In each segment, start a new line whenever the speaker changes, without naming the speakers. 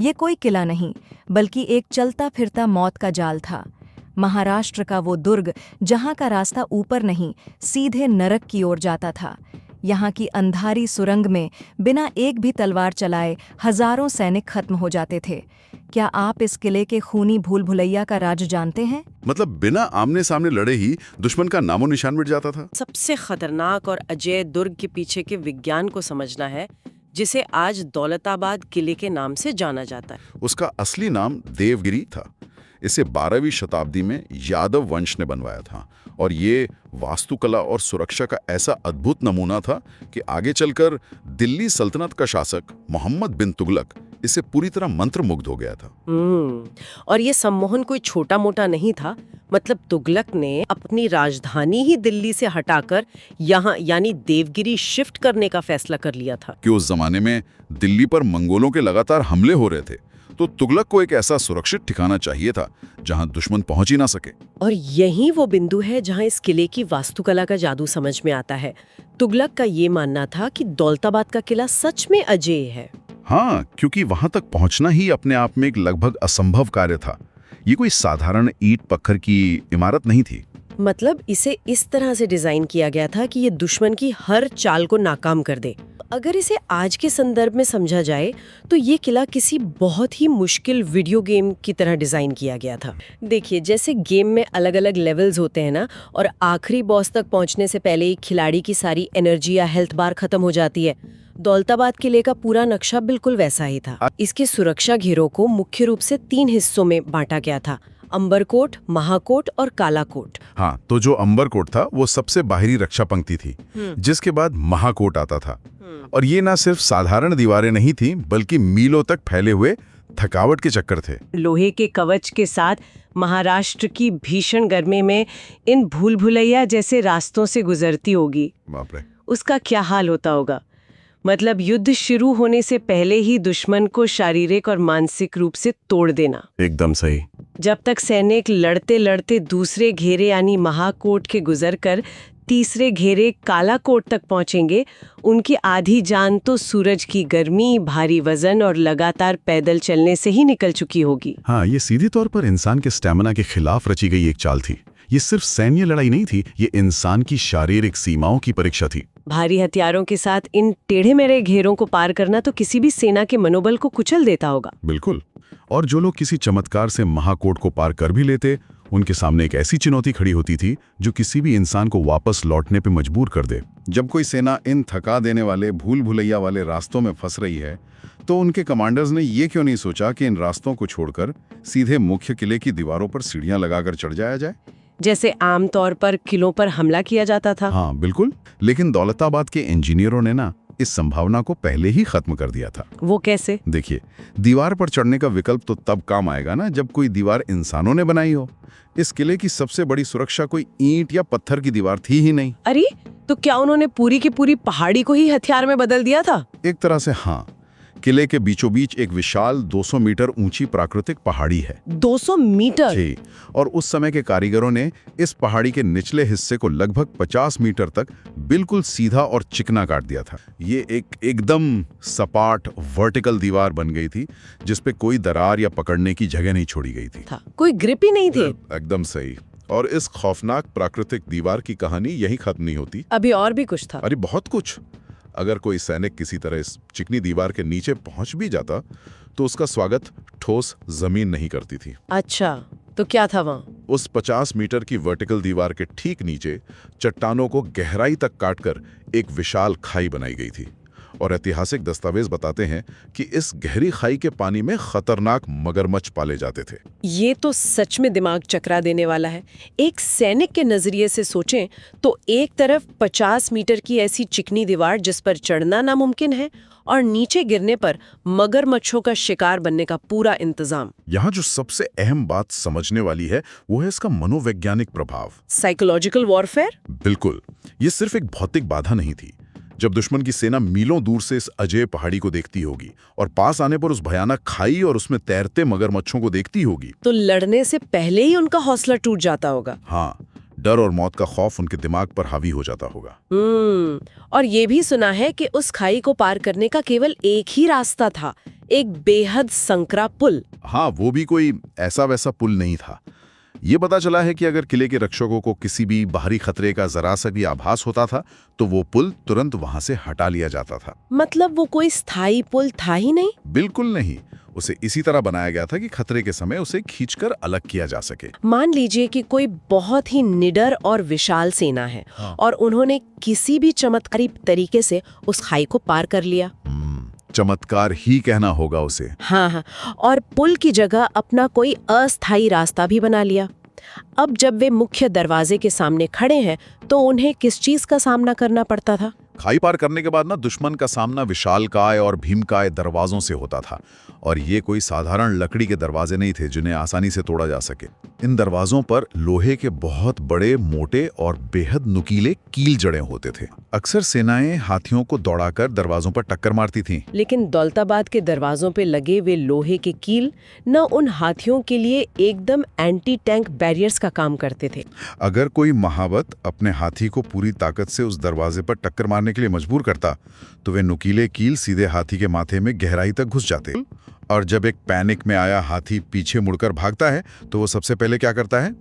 ये कोई किला नहीं, बल्कि एक चलता फिरता मौत का जाल था। महाराष्ट्र का वो दुर्ग जहाँ का रास्ता ऊपर नहीं, सीधे नरक की ओर जाता था। यहाँ की अंधारी सुरंग में बिना एक भी तलवार चलाए हजारों सैनिक खत्म हो जाते थे। क्या आप इस किले के खूनी भूल भुलैया का राज जानते हैं?
मतलब बिना आमने सामने लड़े ही दुश्मन का नामो निशान मिट जाता था।
सबसे खतरनाक और अजय दुर्ग के पीछे के विज्ञान को समझना है, जिसे आज दौलताबाद किले के नाम से जाना जाता है।
उसका असली नाम देवगिरी था। इसे 12वीं शताब्दी में यादव वंश ने बनवाया था और ये वास्तुकला और सुरक्षा का ऐसा अद्भुत नमूना था कि आगे चलकर दिल्ली सल्तनत का शासक मोहम्मद बिन तुगलक इसे पूरी तरह मंत्रमुग्ध हो गया था।
और ये सम्मोहन कोई छोटा मोटा नहीं था। मतलब तुगलक ने अपनी राजधानी ही दिल्ली से हटाकर यहाँ यानी देवगिरी शिफ्ट करने का फैसला कर लिया था
कि उस जमाने में दिल्ली पर मंगोलों के लगातार हमले हो रहे थे, तो तुगलक को एक ऐसा सुरक्षित ठिकाना चाहिए था जहां दुश्मन पहुंच ही ना सके।
और यही वो बिंदु है जहां इस किले की वास्तुकला का जादू समझ में आता है। तुगलक का ये मानना था कि दौलताबाद का किला सच में अजेय है।
हाँ, क्योंकि वहां तक पहुंचना ही अपने आप में एक लगभग असंभव कार्य था। ये कोई साधारण ईंट पत्थर की इमारत नहीं थी।
मतलब इसे इस तरह से डिजाइन किया गया था कि ये दुश्मन की हर चाल को नाकाम कर दे। अगर इसे आज के संदर्भ में समझा जाए तो ये किला किसी बहुत ही मुश्किल वीडियो गेम की तरह डिजाइन किया गया था। देखिए, जैसे गेम में अलग अलग लेवल्स होते हैं ना, और आखिरी बॉस तक पहुंचने से पहले ही खिलाड़ी की सारी एनर्जी या हेल्थ बार खत्म हो जाती है। दौलताबाद किले का पूरा नक्शा बिल्कुल वैसा ही था। इसके सुरक्षा घेरों को मुख्य रूप से 3 हिस्सों में बांटा गया था: अंबरकोट, महाकोट और कालाकोट।
हाँ, तो जो अंबरकोट था वो सबसे बाहरी रक्षा पंक्ति थी, जिसके बाद महाकोट आता था। और ये ना सिर्फ साधारण दीवारें नहीं थी, बल्कि मीलों तक फैले हुए थकावट के चक्कर थे।
लोहे के कवच के साथ महाराष्ट्र की भीषण गर्मी में इन भूल भुलैया जैसे रास्तों से गुजरती होगी,
बाप रे,
उसका क्या हाल होता होगा। मतलब युद्ध शुरू होने से पहले ही दुश्मन को शारीरिक और मानसिक रूप से तोड़ देना।
एकदम सही।
जब तक सैनिक लड़ते लड़ते दूसरे घेरे यानी महाकोट के गुजर कर तीसरे घेरे कालाकोट तक पहुंचेंगे, उनकी आधी जान तो सूरज की गर्मी, भारी वजन और लगातार पैदल चलने से ही निकल चुकी होगी।
हाँ, ये सीधे तौर पर इंसान के स्टैमिना के खिलाफ रची गई एक चाल थी। ये सिर्फ सैन्य लड़ाई नहीं थी, ये इंसान की शारीरिक सीमाओं की परीक्षा थी।
भारी हथियारों के साथ इन टेढ़े मेढ़े घेरों को पार करना तो किसी भी सेना के मनोबल को कुचल देता होगा।
बिल्कुल। और जो लोग किसी चमत्कार से महाकोट को पार कर भी लेते, उनके सामने एक ऐसी चुनौती खड़ी होती थी जो किसी भी इंसान को वापस लौटने पे मजबूर कर दे। जब कोई सेना इन थका देने वाले भूल भुलैया वाले रास्तों में फंस रही है, तो उनके कमांडर्स ने ये क्यों नहीं सोचा कि इन रास्तों को छोड़कर सीधे मुख्य किले की दीवारों पर सीढ़ियां लगाकर चढ़ जाया जाए,
जैसे आमतौर पर किलों पर हमला किया जाता था।
हाँ बिल्कुल। लेकिन दौलताबाद के इंजीनियरों ने ना इस संभावना को पहले ही खत्म कर दिया था।
वो कैसे?
देखिए, दीवार पर चढ़ने का विकल्प तो तब काम आएगा ना जब कोई दीवार इंसानों ने बनाई हो। इस किले की सबसे बड़ी सुरक्षा कोई ईंट या पत्थर की दीवार थी ही नहीं।
अरे, तो क्या उन्होंने पूरी की पूरी पहाड़ी को ही हथियार में बदल दिया था?
एक तरह से हाँ। किले के बीचों बीच एक विशाल 200 मीटर ऊंची प्राकृतिक पहाड़ी है।
200 मीटर?
जी। और उस समय के कारीगरों ने इस पहाड़ी के निचले हिस्से को लगभग 50 मीटर तक बिल्कुल सीधा और चिकना काट दिया था। ये एक एकदम सपाट वर्टिकल दीवार बन गई थी, जिसपे कोई दरार या पकड़ने की जगह नहीं छोड़ी गई थी।
कोई ग्रिप ही नहीं थी।
एकदम सही। और इस खौफनाक प्राकृतिक दीवार की कहानी यही खत्म नहीं होती।
अभी और भी कुछ था।
अरे बहुत कुछ। अगर कोई सैनिक किसी तरह इस चिकनी दीवार के नीचे पहुंच भी जाता, तो उसका स्वागत ठोस जमीन नहीं करती थी।
अच्छा, तो क्या था वहाँ?
उस 50 मीटर की वर्टिकल दीवार के ठीक नीचे चट्टानों को गहराई तक काटकर एक विशाल खाई बनाई गई थी। और ऐतिहासिक दस्तावेज बताते हैं कि इस गहरी खाई के पानी में खतरनाक मगरमच्छ पाले जाते थे।
ये तो सच में दिमाग चकरा देने वाला है। एक सैनिक के नजरिए से सोचें तो एक तरफ 50 मीटर की ऐसी चिकनी दीवार जिस पर चढ़ना नामुमकिन है, और नीचे गिरने पर मगरमच्छों का शिकार बनने का पूरा इंतजाम।
यहाँ जो सबसे अहम बात समझने वाली है वो है इसका मनोवैज्ञानिक प्रभाव।
Psychological warfare?
बिल्कुल। ये सिर्फ एक भौतिक बाधा नहीं थी। जब दुश्मन की सेना मीलों दूर से इस अजय पहाड़ी को देखती होगी और पास आने पर उस भयानक खाई और उसमें तैरते मगरमच्छों को देखती होगी,
तो लड़ने से पहले ही उनका हौसला टूट जाता होगा।
हाँ, डर और मौत का खौफ उनके दिमाग पर हावी हो जाता होगा।
और ये भी सुना है कि उस खाई को पार करने का केवल एक ही रास्ता था, एक बेहद संकरा पुल।
हाँ, वो भी कोई ऐसा वैसा पुल नहीं था। ये पता चला है कि अगर किले के रक्षकों को किसी भी बाहरी खतरे का जरा सा भी आभास होता था तो वो पुल तुरंत वहां से हटा लिया जाता था।
मतलब वो कोई स्थायी पुल था ही नहीं?
बिल्कुल नहीं। उसे इसी तरह बनाया गया था कि खतरे के समय उसे खींचकर अलग किया जा सके।
मान लीजिए कि कोई बहुत ही निडर और विशाल सेना है, और उन्होंने किसी भी चमत्कारी तरीके से उस खाई को पार कर लिया।
चमत्कार ही कहना होगा उसे।
हाँ, और पुल की जगह अपना कोई अस्थायी रास्ता भी बना लिया। अब जब वे मुख्य दरवाजे के सामने खड़े हैं तो उन्हें किस चीज का सामना करना पड़ता था?
खाई पार करने के बाद ना दुश्मन का सामना विशालकाय और भीमकाय दरवाजों से होता था, और ये कोई साधारण लकड़ी के दरवाजे नहीं थे जिन्हें आसानी से तोड़ा जा सके। इन दरवाजों पर लोहे के बहुत बड़े, मोटे और बेहद नुकीले कील जड़े होते थे। अक्सर सेनाएं हाथियों को दौड़ाकर दरवाजों पर टक्कर मारती थीं।
लेकिन दौलताबाद के दरवाजों पे लगे वे लोहे के कील न उन हाथियों के लिए एकदम एंटी टैंक बैरियर्स का काम करते थे।
अगर कोई महावत अपने हाथी को पूरी ताकत से उस दरवाजे पर टक्कर मारने के लिए मजबूर करता तो वे नुकीले कील सीधे हाथी के माथे में गहराई तक घुस जाते। और जब एक पैनिक में आया हाथी पीछे मुड़कर भागता है तो वो सबसे पहले क्या करता है?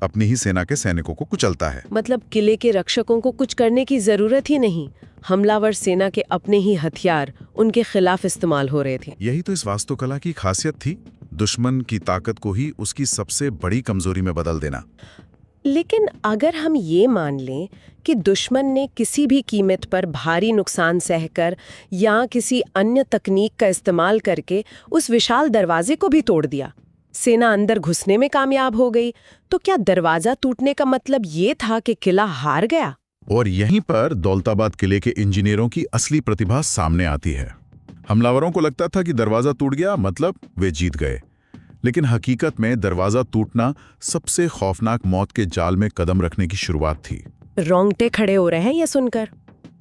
अपनी ही सेना के सैनिकों को कुचलता है।
मतलब किले के रक्षकों को कुछ करने की जरूरत ही नहीं, हमलावर सेना के अपने ही हथियार उनके खिलाफ इस्तेमाल हो रहे थे।
यही तो इस वास्तुकला की खासियत थी, दुश्मन की ताकत को ही उसकी सबसे बड़ी कमजोरी में बदल देना।
लेकिन अगर हम ये मान लें कि दुश्मन ने किसी भी कीमत पर भारी नुकसान सहकर या किसी अन्य तकनीक का इस्तेमाल करके उस विशाल दरवाजे को भी तोड़ दिया, सेना अंदर घुसने में कामयाब हो गई, तो क्या दरवाजा टूटने का मतलब ये था कि किला हार गया?
और यहीं पर दौलताबाद किले के इंजीनियरों की असली प्रतिभा सामने आती है। हमलावरों को लगता था कि दरवाजा टूट गया मतलब वे जीत गए, लेकिन हकीकत में दरवाजा टूटना सबसे खौफनाक मौत के जाल में कदम रखने की शुरुआत थी।
रोंगटे खड़े हो रहे हैं ये सुनकर।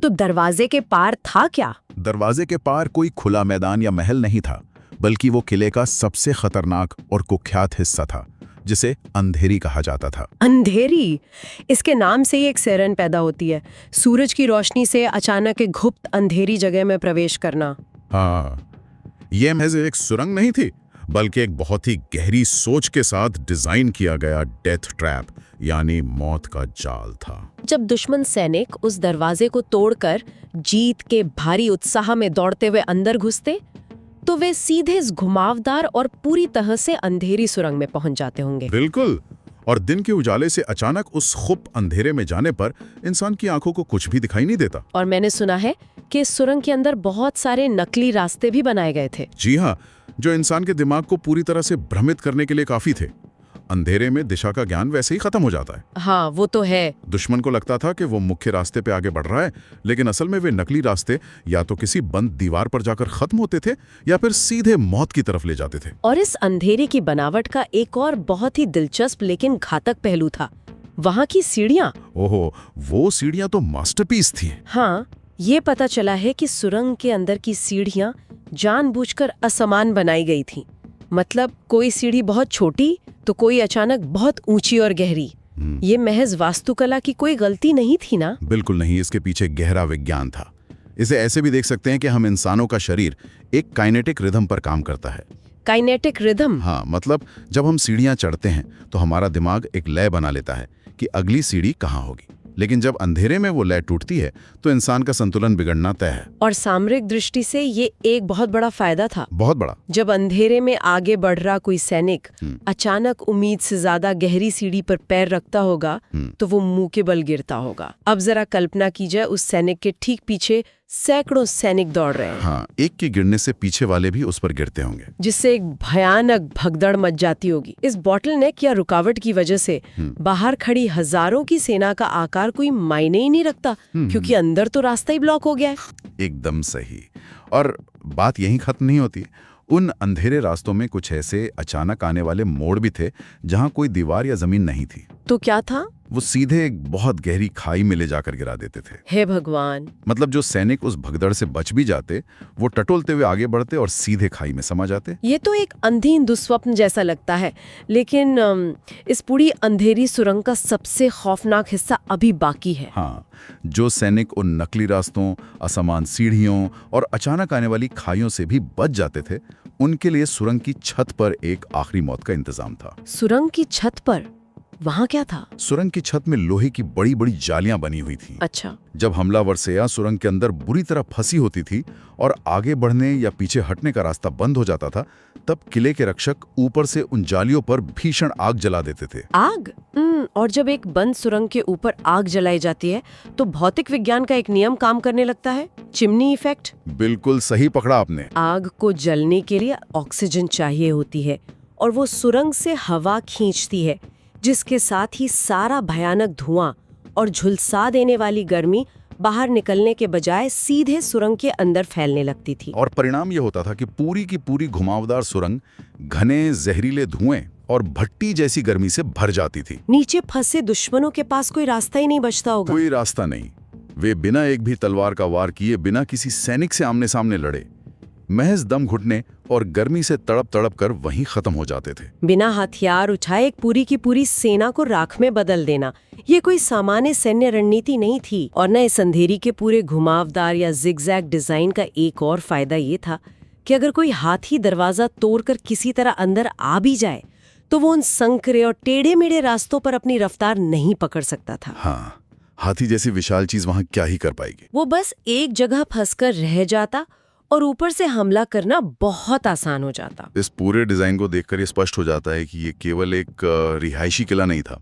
तो दरवाजे के पार था क्या?
दरवाजे के पार कोई खुला मैदान या महल नहीं था, बल्कि वो किले का सबसे खतरनाक और कुख्यात हिस्सा था, जिसे अंधेरी कहा जाता था।
अंधेरी? इसके नाम से ही एक सिरन पैदा होती है, सूरज की रोशनी से अचानक एक गुप्त अंधेरी जगह में प्रवेश करना।
हाँ, ये महज एक सुरंग नहीं थी, बल्कि एक बहुत ही गहरी सोच के साथ डिजाइन किया गया डेथ ट्रैप यानी मौत का जाल था।
जब दुश्मन सैनिक उस दरवाजे को तोड़कर जीत के भारी उत्साह में दौड़ते हुए अंदर घुसते तो वे सीधे इस घुमावदार और पूरी तरह से अंधेरी सुरंग में पहुंच जाते होंगे।
बिल्कुल, और दिन के उजाले से अचानक उस खुप अंधेरे में जाने पर इंसान की आंखों को कुछ भी दिखाई नहीं देता।
और मैंने सुना है कि इस सुरंग के अंदर बहुत सारे नकली रास्ते भी बनाए गए थे।
जी हाँ, जो इंसान के दिमाग को पूरी तरह से भ्रमित करने के लिए काफी थे। अंधेरे में दिशा का ज्ञान वैसे ही खत्म हो जाता है।
हाँ, वो तो है।
दुश्मन को लगता था कि वो मुख्य रास्ते पे आगे बढ़ रहा है, लेकिन असल में वे नकली रास्ते या तो किसी बंद दीवार पर जाकर खत्म होते थे या फिर सीधे मौत की तरफ ले जाते थे।
और इस अंधेरे की बनावट का एक और बहुत ही दिलचस्प लेकिन घातक पहलू था, वहाँ की सीढ़ियाँ।
ओहो, वो सीढ़ियाँ तो मास्टरपीस थी।
हाँ, ये पता चला है कि सुरंग के अंदर की सीढ़ियाँ जानबूझकर असमान बनाई गई थी। मतलब कोई सीढ़ी बहुत छोटी तो कोई अचानक बहुत ऊंची और गहरी। ये महज वास्तुकला की कोई गलती नहीं थी ना?
बिल्कुल नहीं, इसके पीछे गहरा विज्ञान था। इसे ऐसे भी देख सकते हैं कि हम इंसानों का शरीर एक काइनेटिक रिदम पर काम करता है।
Kinetic rhythm?
हाँ, मतलब जब हम सीढ़ियां चढ़ते हैं तो हमारा दिमाग एक लय बना लेता है कि अगली सीढ़ी कहाँ होगी, लेकिन जब अंधेरे में वो लय टूटती है तो इंसान का संतुलन बिगड़ना तय है।
और सामरिक दृष्टि से ये एक बहुत बड़ा फायदा था।
बहुत बड़ा।
जब अंधेरे में आगे बढ़ रहा कोई सैनिक अचानक उम्मीद से ज्यादा गहरी सीढ़ी पर पैर रखता होगा तो वो मुंह के बल गिरता होगा। अब जरा कल्पना कीजिए, उस सैनिक के ठीक पीछे सैकड़ों सैनिक दौड़ रहे हैं।
हाँ, एक के गिरने से पीछे वाले भी उस पर गिरते होंगे,
जिससे एक भयानक भगदड़ मच जाती होगी। इस बॉटलनेक या रुकावट की वजह से बाहर खड़ी हजारों की सेना का आकार कोई मायने ही नहीं रखता, क्योंकि अंदर तो रास्ता ही ब्लॉक हो गया है।
एकदम सही। और बात यहीं खत्म नहीं होती। उन अंधेरे रास्तों में कुछ ऐसे अचानक आने वाले मोड़ भी थे जहां कोई दीवार या जमीन नहीं थी।
तो क्या था?
वो सीधे एक बहुत गहरी खाई में ले जाकर गिरा देते थे।
हे भगवान।
मतलब जो सैनिक उस भगदड़ से बच भी जाते, वो टटोलते हुए आगे बढ़ते और सीधे खाई में समा जाते।
ये तो एक अंधी दुस्वप्न जैसा लगता है, लेकिन इस पूरी अंधेरी सुरंग का सबसे खौफनाक हिस्सा अभी बाकी है।
हाँ, जो सैनिक उन नकली रास्तों, असमान सीढ़ियों और अचानक आने वाली खाइयों से भी बच जाते थे, उनके लिए सुरंग की छत पर एक आखिरी मौत का इंतजाम था।
सुरंग की छत पर वहाँ क्या था?
सुरंग की छत में लोहे की बड़ी बड़ी जालियां बनी हुई थीं।
अच्छा।
जब हमलावर सेना सुरंग के अंदर बुरी तरह फंसी होती थी और आगे बढ़ने या पीछे हटने का रास्ता बंद हो जाता था, तब किले के रक्षक ऊपर से उन जालियों पर भीषण आग जला देते थे।
आग? और जब एक बंद सुरंग के ऊपर आग जलाई जाती है तो भौतिक विज्ञान का एक नियम काम करने लगता है, चिमनी इफेक्ट।
बिल्कुल सही पकड़ा आपने।
आग को जलने के लिए ऑक्सीजन चाहिए होती है और वो सुरंग से हवा खींचती है, जिसके साथ ही सारा भयानक धुआं और झुलसा देने वाली गर्मी बाहर निकलने के बजाय सीधे सुरंग के अंदर फैलने लगती थी।
और परिणाम ये होता था कि पूरी की पूरी घुमावदार सुरंग घने जहरीले धुएं और भट्टी जैसी गर्मी से भर जाती थी।
नीचे फंसे दुश्मनों के पास कोई रास्ता ही नहीं बचता होगा।
कोई रास्ता नहीं। वे बिना एक भी तलवार का वार किए, बिना किसी सैनिक से आमने सामने लड़े, महज दम घुटने और गर्मी से तड़प तड़प कर वहीं खत्म हो जाते थे।
बिना हथियार उठाए एक पूरी की पूरी सेना को राख में बदल देना, ये कोई सामान्य सैन्य रणनीति नहीं थी। और न इस अंधेरी के पूरे घुमावदार या जिगजैग डिजाइन का एक और फायदा ये था कि अगर कोई हाथी दरवाजा तोड़कर किसी तरह अंदर आ भी जाए तो वो उन संकरे और टेढ़े मेढ़े रास्तों पर अपनी रफ्तार नहीं पकड़ सकता था।
हाँ, हाथी जैसी विशाल चीज वहां क्या ही कर पाएगी।
वो बस एक जगह फंसकर रह जाता और ऊपर से हमला करना बहुत आसान हो जाता।
इस पूरे डिजाइन को देखकर ये स्पष्ट हो जाता है कि ये केवल एक रिहायशी किला नहीं था,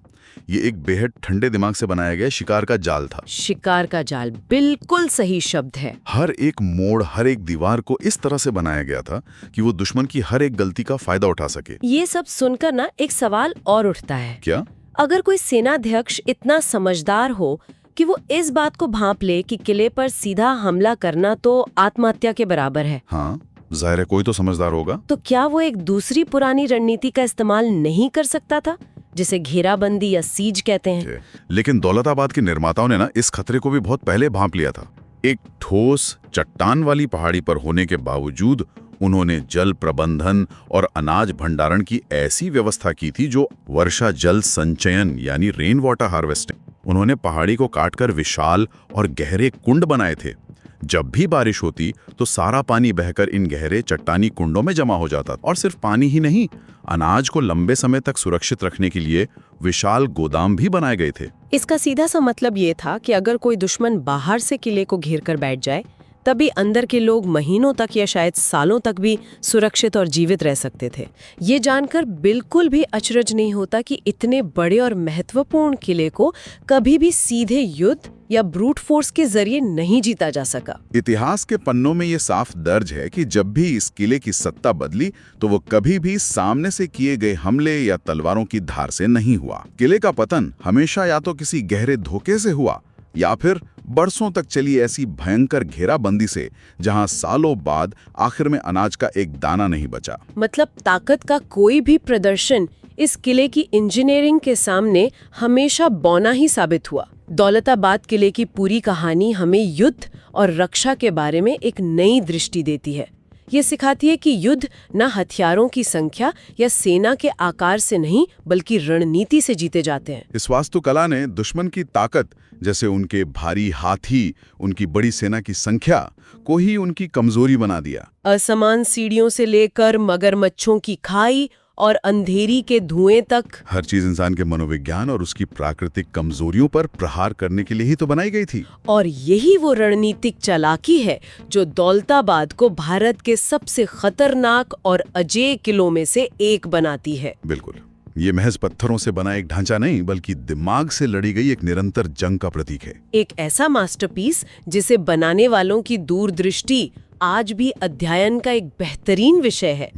ये एक बेहद ठंडे दिमाग से बनाया गया शिकार का जाल था।
शिकार का जाल बिल्कुल सही शब्द है।
हर एक मोड़, हर एक दीवार को इस तरह से बनाया गया था कि वो दुश्मन की हर एक गलती का फायदा उठा सके।
ये सब सुनकर ना एक सवाल और उठता है।
क्या?
अगर कोई सेनाध्यक्ष इतना समझदार हो कि वो इस बात को भांप ले कि किले पर सीधा हमला करना तो आत्महत्या के बराबर है।
हाँ, जाहिर है कोई तो समझदार होगा।
तो क्या वो एक दूसरी पुरानी रणनीति का इस्तेमाल नहीं कर सकता था, जिसे घेराबंदी या सीज कहते हैं?
लेकिन दौलताबाद के निर्माताओं ने ना इस खतरे को भी बहुत पहले भांप लिया था। एक ठोस चट्टान वाली पहाड़ी पर होने के बावजूद उन्होंने जल प्रबंधन और अनाज भंडारण की ऐसी व्यवस्था की थी जो वर्षा जल संचयन यानी रेन वाटर हार्वेस्टिंग। उन्होंने पहाड़ी को काटकर विशाल और गहरे कुंड बनाए थे। जब भी बारिश होती तो सारा पानी बहकर इन गहरे चट्टानी कुंडों में जमा हो जाता। और सिर्फ पानी ही नहीं, अनाज को लंबे समय तक सुरक्षित रखने के लिए विशाल गोदाम भी बनाए गए थे।
इसका सीधा सा मतलब ये था कि अगर कोई दुश्मन बाहर से किले को घेर कर बैठ जाए, तभी अंदर के लोग महीनों तक या शायद सालों तक भी सुरक्षित और जीवित रह सकते थे। ये जानकर बिल्कुल भी अचरज नहीं होता कि इतने बड़े और महत्वपूर्ण किले को कभी भी सीधे युद्ध या ब्रूट फोर्स के जरिए नहीं जीता जा सका।
इतिहास के पन्नों में ये साफ दर्ज है कि जब भी इस किले की सत्ता बदली तो वो कभी भी सामने से किए गए हमले या तलवारों की धार से नहीं हुआ। किले का पतन हमेशा या तो किसी गहरे धोखे से हुआ या फिर बरसों तक चली ऐसी भयंकर घेराबंदी से जहां सालों बाद आखिर में अनाज का एक दाना नहीं बचा।
मतलब ताकत का कोई भी प्रदर्शन इस किले की इंजीनियरिंग के सामने हमेशा बौना ही साबित हुआ। दौलताबाद किले की पूरी कहानी हमें युद्ध और रक्षा के बारे में एक नई दृष्टि देती है। ये सिखाती है कि युद्ध न हथियारों की संख्या या सेना के आकार से नहीं बल्कि रणनीति से जीते जाते हैं।
इस वास्तुकला ने दुश्मन की ताकत, जैसे उनके भारी हाथी, उनकी बड़ी सेना की संख्या, को ही उनकी कमजोरी बना दिया।
असमान सीढ़ियों से लेकर मगरमच्छों की खाई और अंधेरी के धुएं तक,
हर चीज इंसान के मनोविज्ञान और उसकी प्राकृतिक कमजोरियों पर प्रहार करने के लिए ही तो बनाई गई थी।
और यही वो रणनीतिक चालाकी है जो दौलताबाद को भारत के सबसे खतरनाक और अजेय किलों में से एक बनाती है।
बिल्कुल, ये महज पत्थरों से बना एक ढांचा नहीं बल्कि दिमाग से लड़ी गई एक निरंतर जंग का प्रतीक है।
एक ऐसा मास्टरपीस जिसे बनाने वालों की दूरदृष्टि आज भी अध्ययन का एक बेहतरीन विषय है।